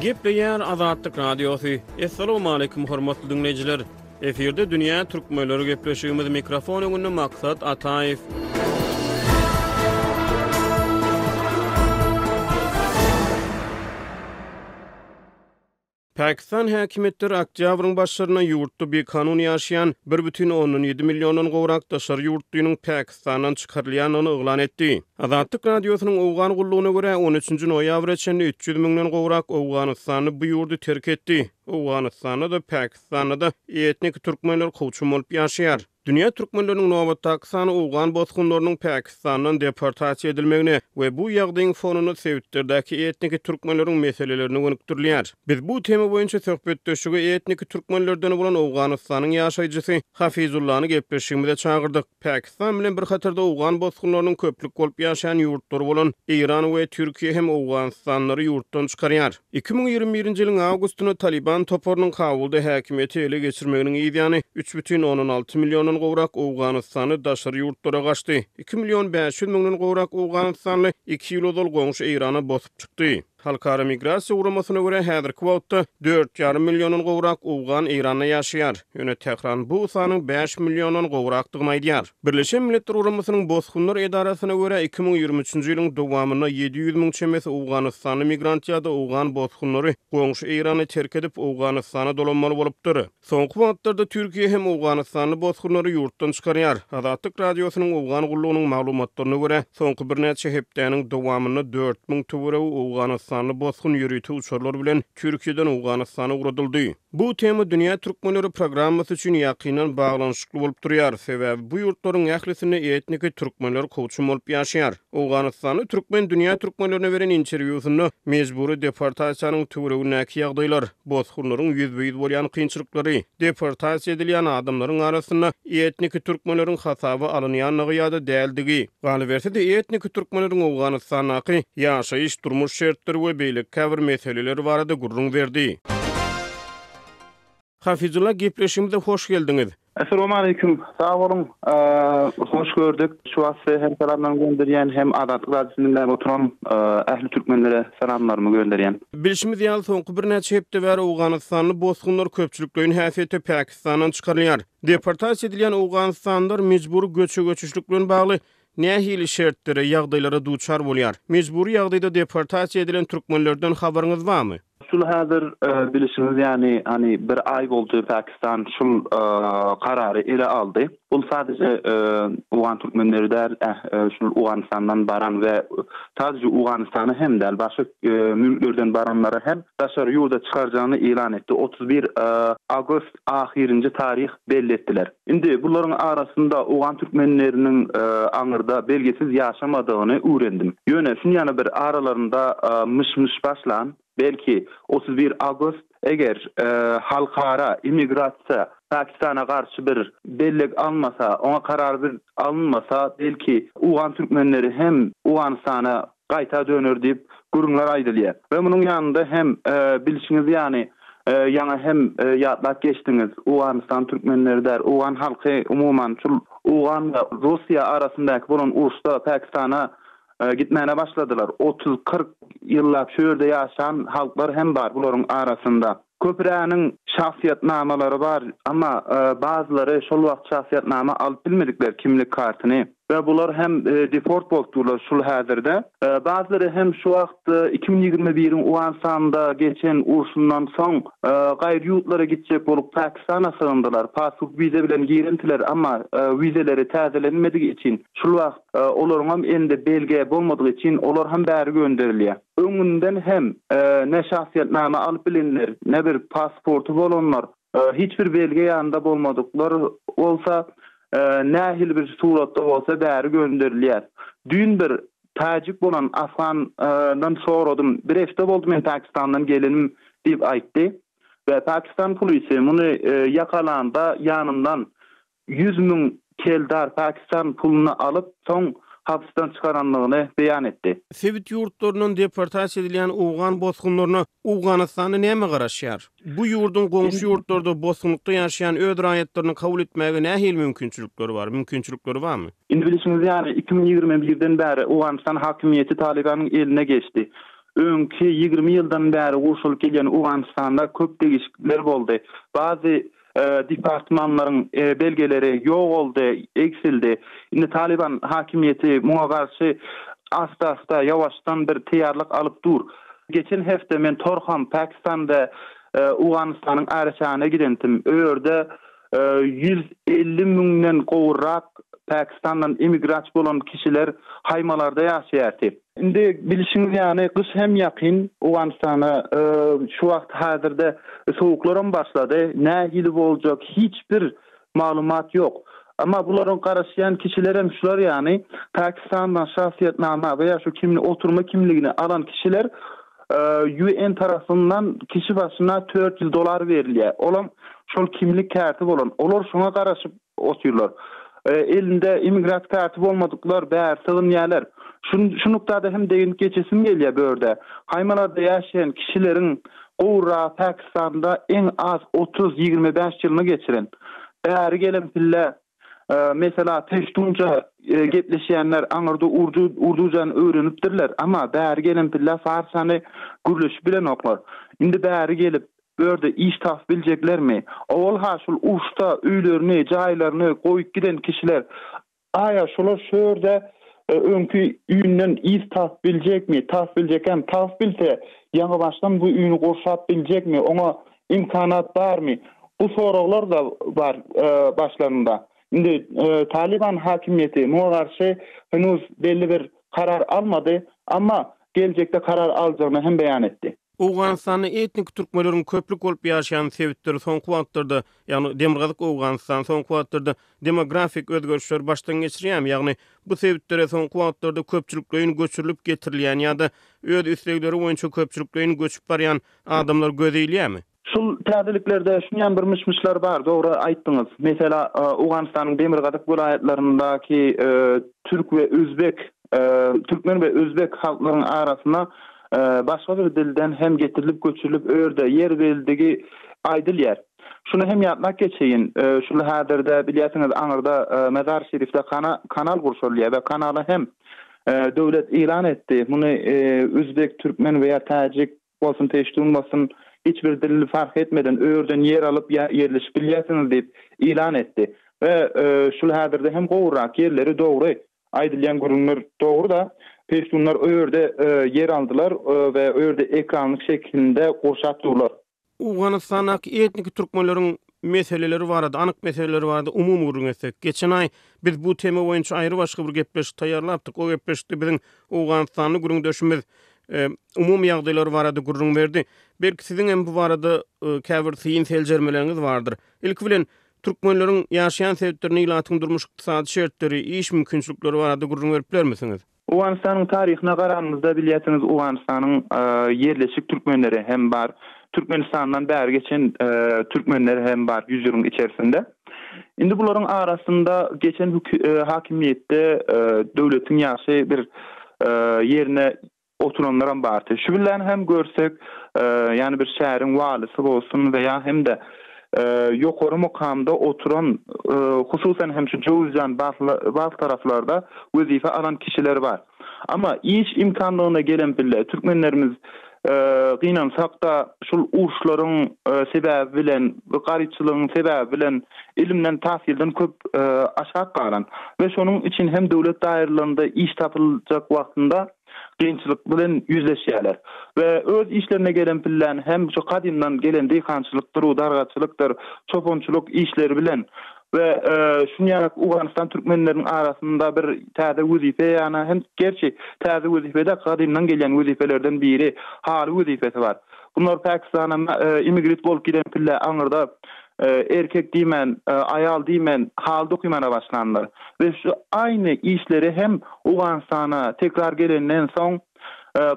Gepleýär Azatlyk Radiosu. Assalamu alaykum hormatly dinleyijiler. Eferde dünýä türkmenleri gepleşigimiz mikrofon öňünde maksat Ataýew. Pakistan häkimetleri oktýabryň başlaryna ýurtda bir kanun ýaşaýan 1,7 million gowrak daşary ýurtdynyň Pakistandan çykarylýanyny oglan etdi. Azatlyk Radiosynyň owgan gullugyna görä 13-nji noýabr içinde 300 000 gowrak Owganystany bu ýurdu terk etdi. Owganystanda da Pakistanda da etnik türkmenler kowçum bolup ýaşaýar. Dünya türkmenlerinin nowatdaky sany owgan bozgunlarynyň Pakistandan deportasiýa edilmegine we bu ýagdaýyň fonuny Sewitdäki etnik türkmenleriň meselelerini gönükdirýär. Biz bu tema boýunça söhbetdeşigi etnik türkmenlerden bolan Owganystanyň ýaşaýjysy Hafizullahny gepleşigimize çağırdyk. Pakistan bilen bir hatarda owgan bozgunlarynyň köplük bolup ýaşaýan ýurtlar bolan Iran we Türkiýe hem Owganystanlary ýurtdan çykarýar. 2021-nji ýylyň awgustyna Taliban toparynyň Kabulda häkimeti ele geçirmeginiň ýylyny 3,16 million gowrak Owganystany daşary ýurtlara gaçdy. 2,5 million gowrak Owganystanly 2 ýyl ozal goňşy Irana bosup çykdy. Halkara migrasiýa uramasyna görä häzirki wagtda 4,5 million gowrak Owgan Iranda ýaşaýar. Ýöne Tehran bu sanyň 5 million gowrakdygyny aýdýar. Birleşen Milletler Uramasynyň Bozgunlar Edarasyna görä 2023-nji ýylyň dowamyna 700 000 çemesi Owganystany migrant ýa-da Owgan bozgunlary goňşy Irany terk edip Owganystana dolanmaly bolupdyr. Soňky wagtlarda Türkiýe hem Owganystany bozgunlary ýurtdan çykarýar. Azatlyk Radiosynyň Owgan gullugynyň maglumatlaryna görä soňky bir näçe hepdäniň dowamyna 4000 töwere Owganystany bozgun ýürüti uçurlar bilen Türkiýeden Owganystana uradyldy. Bu tema Dünya Türkmenleri programmasy üçin ýakynan baglanyşykly bolup durýar. Sebäbi bu ýurtlaryň ählisini etnik türkmenler kowçum bolup ýaşaýar. Owganystany türkmen Dünya Türkmenlerine beren interwýusyny mejburi deportasiýanyň töweregindäki ýagdaýlar, bozgunlaryň ýüzbeýiz bolýan kynçylyklary, deportasiýa edilýän adamlaryň arasynda etnik türkmenleriň hasaby alynýanlygy ýa-da däldigi. Galiberse de etnik türkmenleriň Owganystanyňky ýaşaýyş durmuş şertleri we beýlik käbir meseleleri barada gurrun berdi. Hafizullah gepleşigimize hoş geldiňiz. Assalamu alaykum. Sag bolun. Hoş gördük. Şu wagtda hem salamlarymı gönderýän hem Azatlyk Radiosynyň oturan ähli türkmenlere salamlarymı gönderýän. Bilişimiz ýaly soňky bir näçe hepde bäri Owganystanyň bozgunlar köpçüliklerini häsiýetde Pakistandan çykarýar. Deportasiýa edilýän Owganystanlylar mejburi göçüşlik bilen bagly nähili şertlere, ýagdaýlara duçar bolýar. Mejburi ýagdaýda deportasiýa edilen türkmenlerden habaryňyz barmy? Şul häzir bilişiniz ýani hani bir ay boldy Pakistan şul karary ele aldy. Bu sadece Owgan türkmenleri der şul Owganystandan baran we sadece Owganystany hem de başga mülklerden baranlara hem daşary ýurda çykarjanyny elan etdi. 31 awgust ahirинчи tarih belli etdiler. Indi buların arasında Owgan türkmenlerinin aňyrda belgesiz ýaşamadygyny öwrendim. Ýöne şun ýana bir aralarında mış başlan belki 31 Ağustos eger halkara immigrasiýa Pakistana karşı bir belleg almasa, ona karar bir alınmasa belki Owgan türkmenleri hem Owganystana gaýta döner diýip gurunlar aýdylýar. Ve munyň ýanynda hem bilişiňiz ýani ýa hem ýatlap geçdiňiz Owganystan türkmenleri der, Owgan halky umuman şul Owgan we Russiýa arasyndaky bolan uruşda Pakistana gitmene başladılar. 30-40 ýyllap şu ýerde ýaşan halklar hem bar bularyň arasynda. Köpüräniň şahsiýetnamalary bar, amma bazıları şol wagt şahsiýetnama alyp bilmedikler kimlik kartyny. Ve bular hem deport bolupdylar şul häzirde. Bazıları hem şu wagt 2021-iň Owganystanda geçen urşundan soň gaýry ýurtlara gitjek bolup Pakistana sığındylar. Pasport wize bilen girendiler, amma wizeleri täzelenmedigi için şul wagt olaryň hem endi belge bolmadygy için olar hem bäri gönderilýär. Öňünden hem ne şahsiýetnama alyp bilenler, ne bir pasportu bolanlar, hiçbir belge ýanynda bolmadyklar bolsa nähil bir suratda bolsa bäri gönderilýär. Dün bir tajik bolan Afgandan soradym. Bir hepde boldy men Pakistandan gelenim diýip aýtdy. Ve Pakistan polisi muny ýakalanda ýanyndan 100 000 keldar Pakistan pulunu alyp soň hapsdan çıkaranlygyny beýan etdi. Sewit ýurtlarynyň deportasiýa edilýän Owgan bozgunlaryna Owganystany näme garaşýar? Bu ýurdun goňşy ýurtlarda bozgunlukda ýaşaýan öz raýatlaryny kabul etmäge nähili mümkinçilikleri bar? Mümkinçilikleri barmy? Indi bilişiňiz ýani 2021-den bäri Owganystan hakimiýeti Talibanyň eline geçdi. öňki 20 ýyldan bäri gurşulyp gelýän Owganistanda köp degişiklikler boldy. Bazı departmanlaryň belgeleri ýok boldy, eksildi. Indi Taliban hakimiyeti muňa garşy asta ýawaşdan bir tiýarlyk alyp dur. Geçen hefte men Torham, Pakistanda Owganistanyň araçana gidendim. Öýerde 150 müňden gowrak Pakistandan immigrant bolan kişiler haymalarda ýaşaýardy. Indi bilişiňiz ýany kış hem ýakyn Owganistana şu wagt hazırda sowuklaryň başlady. Nähili boljak hiçbir maglumat ýok. Ama bularyň garaşýan kişiler hem şular ýany Pakistandan şahsiýetnama veya şu kimli oturma kimligini alan kişiler UN tarafından kişi başına $4 ýyl berilýär. Olam şol kimlik kärti bolan. Olar şoňa garaşyp oturýarlar. Elinde immigrant kartı bolmadyklar bäri sığınýarlar. Şu nuktada hem deyin geçesim gelýär börde. Haymalarda ýaşaýan kişileriň gowra Pakistanda en az 30-25 ýylyny geçiren. Bäri gelen pille mesela teştunca gepleşýänler aňyrda urdujan öwrenipdirler, ama bäri gelen pille farsany gürleşip bilen oklar. Indi bäri gelip börde iş tap biljeklermi? Ol haşul uşta öýlerini, jaýlaryny goýup giden kişiler aya şolar şöýerde öňkü üýünden iş tap biljekmi? Tap biljekem, tap bilse ýa başdan bu üýüni gorşap biljekmi? Oňa imkanat barmy? Bu soraglar da bar başlarında. Indi Taliban hakimiyeti muňa garşy henüz belli bir karar almady, ama geljekde karar alajagyny hem beýan etdi. Owganistanyň etnik türkmenleriň köplük bolup ýaşaýan sebäpleri soňky wagtlarda, ýagny Demirgazyk Owganistan soňky wagtlarda demografik özgörüşler başdan geçirýär. Ýagny bu sebäpleri soňky wagtlarda köpçüliklerin göçürilip getirilýän ýa-da öz islegleri boýunça köpçüliklerin göçüp barýan adamlar gözeýilýärmi? Şul täzeliklerde şunyan bir mışmışlar bar, doğru aýtdyňyz. Mesela Owganistanyň Demirgazyk vilayetlerindäki Türk we Özbek, Türkmen we Özbek halklarynyň arasynda başga bir dilden hem getirilip göçürilip öýerde yer beriligi aýdylýar. Şunu hem ýatmak geçeýin. Şunu häzirde bilýärsiňiz, aňyrda Mezar Şerifde kanal gurşulýar we kanaly hem döwlet ilan etdi. Muny Özbek, Türkmen veya Tajik bolsun, teşdun bolsun, hiçbir dilli fark etmeden öýerden yer alıp yerleşip bilýärsiňiz diýip ilan etdi. Ve şul häzirde hem gowrak yerleri dogry aýdylýan gurulmalar dogry da peştunlar öýerde yer aldylar we öýerde ekranlyk şeklinde gorşap durlar. Owganistanyň etnik türkmenleriň meseleleri barada, anyk meseleleri barada umumy görüňsek, geçen ay biz bu tema boýunça aýry başga bir gepleşik taýýarlapdyk. O gepleşikde biziň Owganistanyň gürüňdeşimiz umumy ýagdaýlar barada gurrun berdi. Belki siziň hem bu barada käbir syýyn seljermeleriniz bardyr. Ilki bilen türkmenleriň ýaşaýan sebäplerini ilatyň durmuş ykdysady şertleri, iş mümkinçilikleri barada gurrun berip bermesiňiz? Owganistanyň taryhyna garamyzda bilýärsiňiz, Owganistanyň yerleşik türkmenleri hem bar. Türkmenistandan bäri geçen türkmenleri hem bar 100 ýylyň içerisinde. Indi bularyň arasynda geçen hakimiyetde döwletiň ýaşy bir yerine oturanlar bardy. Şu bilen hem görsek, yani bir şäheriň walysy bolsun veya hem de ýokary makamda oturan, hususan hem şu Jowzjan baz taraflarda wezife alan kişiler var. Ama iş imkanlygyna gelen bile türkmenlerimiz gynansak da şul urşlaryň sebäbi bilen, garyçylygyň sebäbi bilen ilimden tahsilden köp aşağı kalan ve şonuň için hem döwlet daýrylarynda iş tapyljak wagtynda kynçylyk bilen ýüzleşýärler ve öz işlerine gelen pillen hem şu kadimdan gelen diýhançylykdyr, dargaçylykdyr, çoponçuluk işleri bilen ve şunýarak Owganistan türkmenleriniň arasynda bir täze wezife, ýani hem gerçi täze wezifede kadimdan gelen wezifelerden biri haly wezifesi var. Bunlar Pakistana immigrant bolup giden pille aňyrda erkek diýmen, ayal diýmen hal dokymana başlandylar. Ve şu aynı işleri hem Owganistana tekrar gelenden soň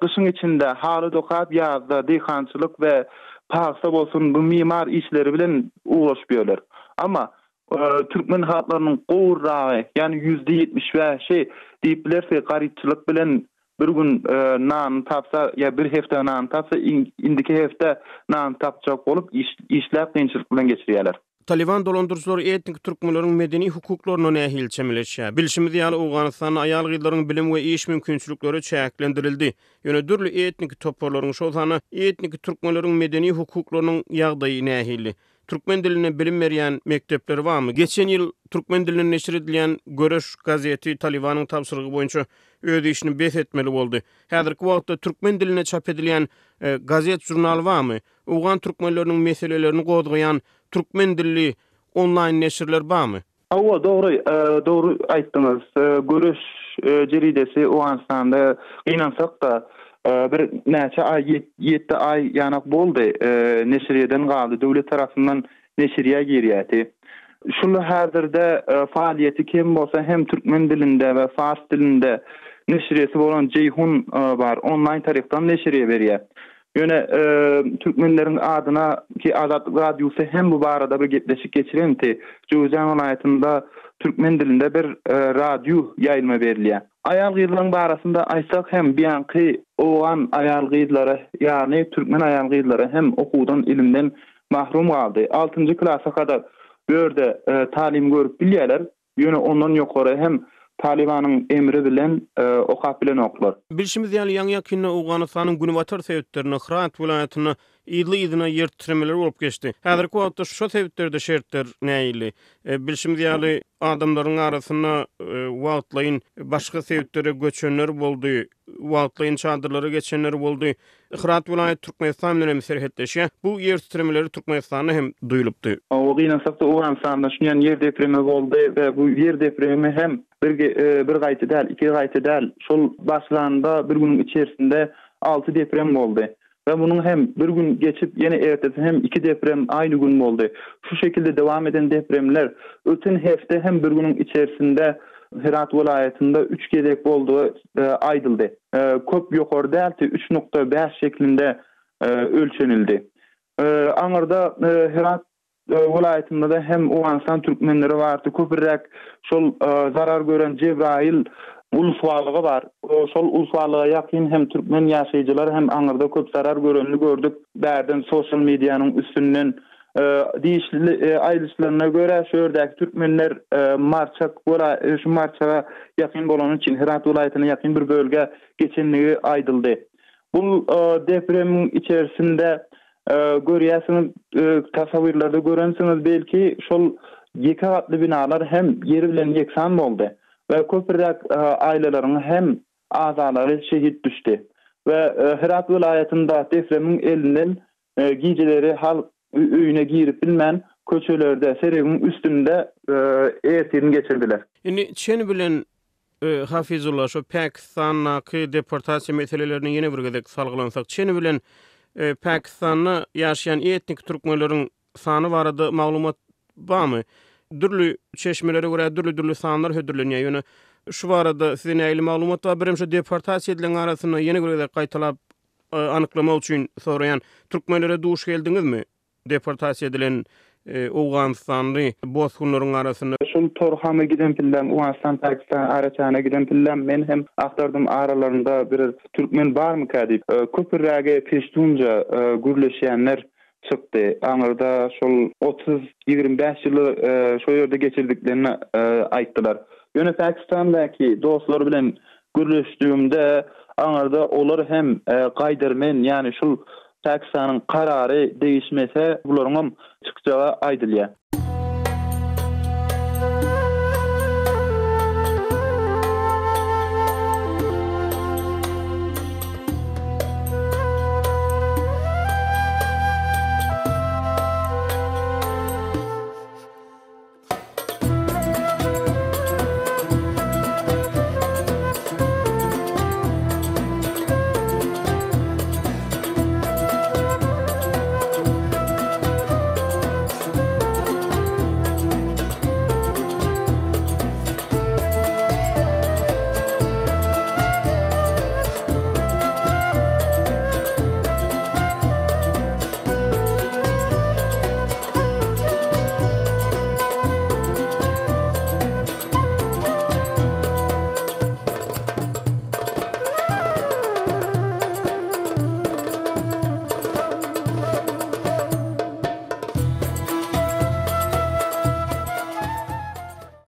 kışın içinde haly dokap, ýazda diýhançylyk we paýsa bolsun bu mimar işleri bilen uğraşyp ýörler. Ama Türkmen halklarynyň gowragy, yani %75 diýip bilerse garyçylyk bilen bir gün nan tapsa ya bir hefte nan tapsa indiki hefte nan tapjak bolup işläp kynçylyk bilen geçirýärler. Taliban dolandırıcıları etnik türkmenleriň medeni hukuklaryna nähil çemeleşýär. Bilişimiz ýaly Awganystanyň aýal gyzlaryň bilim we iş mümkinçilikleri çäklendirildi. Ýöne dürli etnik toparlaryň şol sany etnik türkmenleriň medeni hukuklarynyň ýagdaýy nähili. Türkmen diline bilim berýän mektepler barmy? Geçen ýyl türkmen diline neşir edilen Göreş gazeti Talibanyň tapşyrygy boýunça öz işini bes etmeli boldy. Häzirki wagtda türkmen diline çap edilen gazet jurnal barmy? Owgan türkmenläriniň meselelerini gozgaýan türkmen dilli online neşirler barmy? Awa doğru aýtdyňyz. Göreş jeridesi Owganystanda gynansak da bir näçe ay 7 ay ýanak boldy neşiriyeden galdy. Döwlet tarapyndan neşiriýe girýäti. Şunu häzirde faaliýeti kim bolsa hem türkmen dilinde we fars dilinde neşiriyesi bolan Ceyhun bar. Online tarykdan neşiriýe berýär. Ýöne türkmenleriň adyna ki Azatlyk Radiosu hem bu barada bir gepleşik geçirenti. Joýan welaýatynda türkmen dilinde bir radio ýaýlma berilýär. Aýal gyzlaryň barasynda aýsak hem biýanky owan aýal gyzlary, ýani türkmen aýal gyzlary hem okuwdan, ilimden mahrum galdy. 6-njy klasa kadar börde talim görüp bilýärler. Ýöne ondan ýokary hem Talibanyň emri bilen okap bilen oklar. Bilişimiz ýaly ýaňy Awganystanyň Günwatar sebeplerini Hırat welaýatyna ýyly-ýylyna ýertirmeler bolup geçdi. Häzirki wagtda şu sebeplerde şertler näýili? Bilişimiz ýaly adamlaryň arasyna wagtlaýyn başga sebeplere göçenler boldy. Wagtlaýyn çadyrlary geçenler boldy. Hırat welaýaty Türkmenistan bilen serhetleşýär. Bu ýertirmeleri Türkmenistanda hem duýulupdy. O gynansak da Owganystanda şuňan ýer depremi boldy we bu ýer depremi hem bir gaýta däl, iki gaýta däl. Şol başlanda bir günün içerisinde 6 deprem boldy. Ve bunun hem bir gün geçip yeni ertesi hem 2 deprem aynı gün boldy. Şu şekilde devam eden depremler öten hefte hem bir günün içerisinde Herat welaýatynda 3 gedek boldy aýdyldy. Köp ýokary däldi 3.5 şeklinde ölçenildi. Aňyrda Herat welaýatynda da hem Owganystan türkmenleri bardy. Köpürräk şol zarar gören Cebrail uluswalygy bar. Şol uluswalyga ýakyn hem türkmen ýaşaýjylar hem aňyrda köp zarar görenini gördük. Bärden sosial mediýanyň üstünden diýişli aýdyşlaryna görä şördäki türkmenler şu marçaga ýakyn bolan üçin Herat welaýatyna ýakyn bir bölge geçenligi aýdyldy. Bu depremiň içerisinde görýäsiňiz, tasawirlarda görensiňiz belki şol ýeki gatly binalar hem ýeri bilen ýeksan boldy we köpürräk aýlalaryň hem azalary şehit düşdi. We Herat welaýatynda depremiň elinden gijeleri hal öýüne girip bilmän köçelerde seregiň üstünde ertirini geçirdiler. Indi çeni bilen Hafizullah şu Pakistan'daki deportasiya meselelerini yine bir gezek salgılansak, çeni bilen Pakistan'da yaşayan etnik türkmenleriň sany barada maglumat barmy? Dürlü çeşmelere göre dürlü sanlar hödürlenýär. Ýöne şu barada size näýli maglumat bar? Birimşe deportasiya edilen arasyna yine bir gezek gaýtalap anyklamak üçin soraýan türkmenlere duş geldiňizmi? Deportasiya edilen Awganystanly bozgunlaryň arasyna şol Torhama giden pillen Awganistan Pakistan araçana giden pillen men hem aktardym aralarynda bir türkmen barmy kadip köpürräge peştunja gürleşýänler çykdy. Aňyrda şol 30-25 ýyly şo ýerde geçirdiklerini aýtdylar. Ýöne Pakistandaky dostlar bilen gürleşdiğimde aňyrda olar hem gaýdyrmen, ýani şol Pakistanyň karary değişmese bularyň çykjagy aýdylýar.